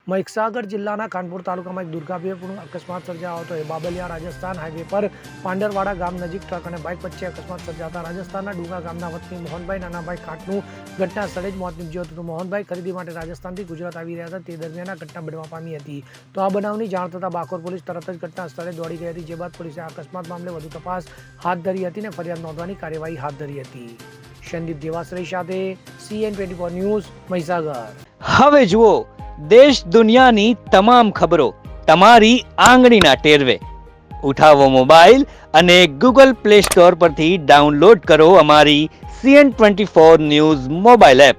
મહીસાગર જિલ્લાના કાનપુર તાલુકામાં એક દુર્ભાગ્યપૂર્ણ અકસ્માત સર્જાયો હતો. બાબલિયા રાજસ્થાન હાઈવે પર પાંડરવાડા ગામ નજીક ટ્રક અને બાઇક વચ્ચે અકસ્માત સર્જાતા રાજસ્થાનના ડુંગા ગામના વતની મોહનભાઈ નાનાભાઈ ખાટનું ઘટના સ્થળે જ મોત નીપજ્યું હતું. મોહનભાઈ ખરીદી માટે રાજસ્થાનથી ગુજરાત આવી રહ્યા હતા. તે દરમિયાન આ ઘટના બનવા પામી હતી. તો આ બનાવની જાણ થતાં બાકોર પોલીસ તરત જ ઘટના સ્થળે દોડી ગઈ હતી. જે બાદ પોલીસે આ અકસ્માત મામલે વધુ તપાસ હાથ ધરી હતી અને ફરિયાદ નોંધવાની કાર્યવાહી હાથ ધરી હતી. સંદીપ દેવાશ્રી સાથે CN24 ન્યૂઝ મહીસાગર. હવે જુઓ દેશ દુનિયાની તમામ ખબરો તમારી આંગળીના ટેરવે. ઉઠાવો મોબાઈલ અને Google Play Store પરથી ડાઉનલોડ કરો અમારી CN24 ન્યૂઝ મોબાઈલ એપ.